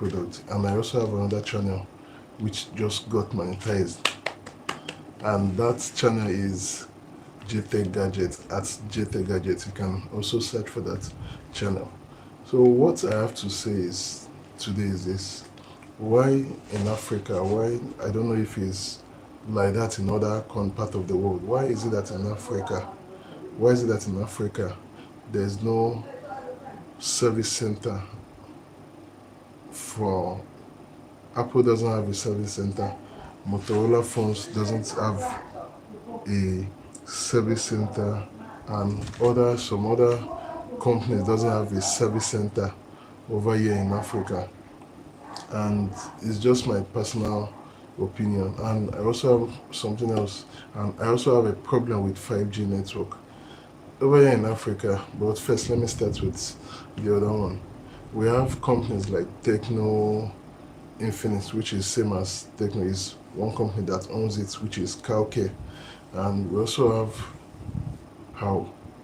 product. And I also have another channel which just got monetized, and that channel is JTech Gadget, at JTech Gadget. You can also search for that channel. So what I have to say is today is this: why in Africa? Why, I don't know if it's like that in other part of the world. Why is it that in Africa? Why is it that in Africa there's no service center for Apple? Doesn't have a service center. Motorola phones doesn't have a service center, and some other companies doesn't have a service center over here in Africa. And it's just my personal opinion. And I also have something else, and I also have a problem with 5G network over here in Africa. But first, let me start with the other one. We have companies like TECNO, INFINIX, which is same as TECNO, is one company that owns it, which is Calcare. And we also have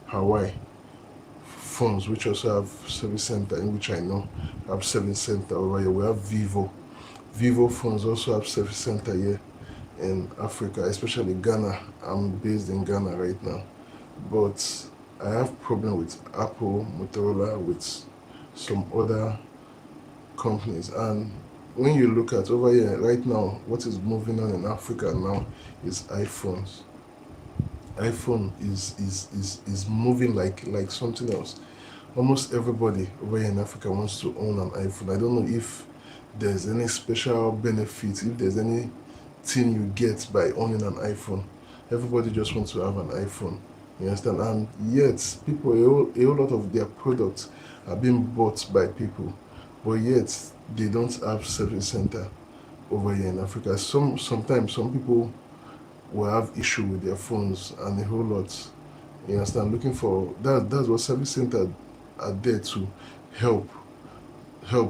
Hawaii phones, which also have service center, in which I know have service center over here. We have Vivo phones also have service center here in Africa, especially Ghana. I'm based in Ghana right now, but I have problem with Apple, Motorola, with some other companies. And when you look at over here right now, what is moving on in Africa now is iPhones. iPhone is moving like something else. Almost everybody over here in Africa wants to own an iPhone. I don't know if there's any special benefit, if there's anything you get by owning an iPhone. Everybody just wants to have an iPhone. You understand? And yet, people, a whole lot of their products are being bought by people, but yet they don't have service center over here in Africa. Sometimes some people will have issue with their phones and a whole lot. You understand? Looking for that's what service center are there to help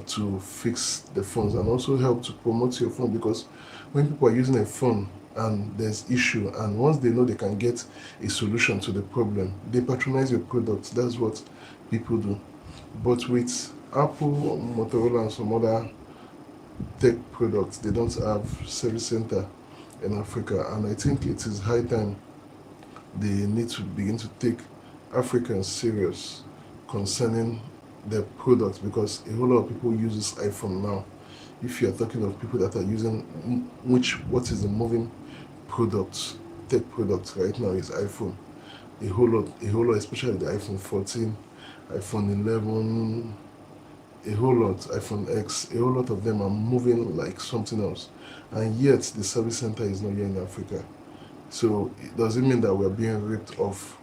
to fix the phones, and also help to promote your phone. Because when people are using a phone and there's issue, and once they know they can get a solution to the problem, they patronize your product. That's what people do. But with Apple, Motorola, and some other tech products, they don't have service center in Africa. And I think it is high time they need to begin to take Africans serious concerning their products, because a whole lot of people use this iPhone now. If you are talking of people that are using what is the moving product, tech product right now is iPhone. A whole lot, especially the iPhone 14, iPhone 11, a whole lot, iPhone X, a whole lot of them are moving like something else. And yet the service center is not here in Africa. So it doesn't mean that we're being ripped off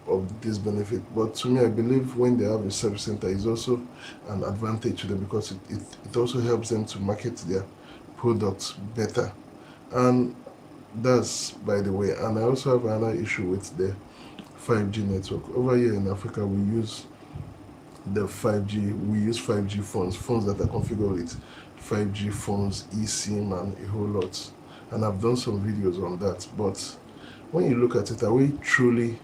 of this benefit. But to me, I believe when they have a service center, is also an advantage to them, because it also helps them to market their products better. And that's by the way. And I also have another issue with the 5G network. Over here in Africa, we use 5G phones that are configured with 5G phones, eSIM, and a whole lot. And I've done some videos on that. But when you look at it, are we truly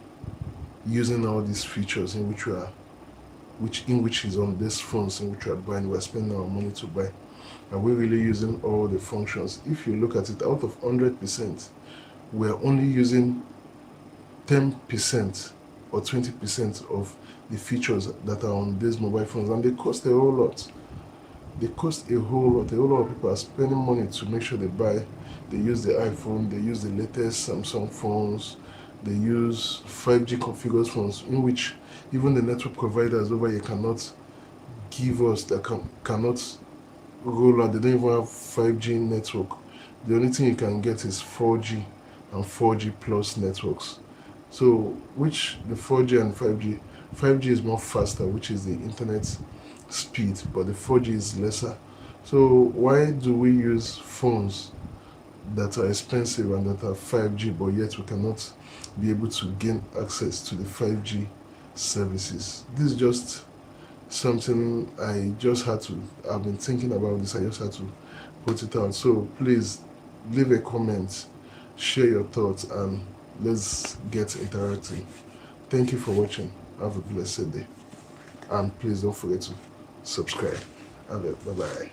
using all these features in which is on these phones in which we are buying, we're spending our money to buy? Are we really using all the functions? If you look at it, out of 100%, we're only using 10% or 20% of the features that are on these mobile phones, and they cost a whole lot. They cost a whole lot. A whole lot of people are spending money to make sure they buy. They use the iPhone, they use the latest Samsung phones, they use 5G configured phones, in which even the network providers over here cannot give us, that cannot roll out. They don't even have 5G network. The only thing you can get is 4G and 4G plus networks. So which the 4G and 5G is more faster, which is the internet speed, but the 4G is lesser. So why do we use phones that are expensive and that are 5G, but yet we cannot be able to gain access to the 5G services? This is just something I've been thinking about this. I just had to put it out. So please leave a comment, share your thoughts, and let's get interacting. Thank you for watching. Have a blessed day. And please don't forget to subscribe. Bye-bye.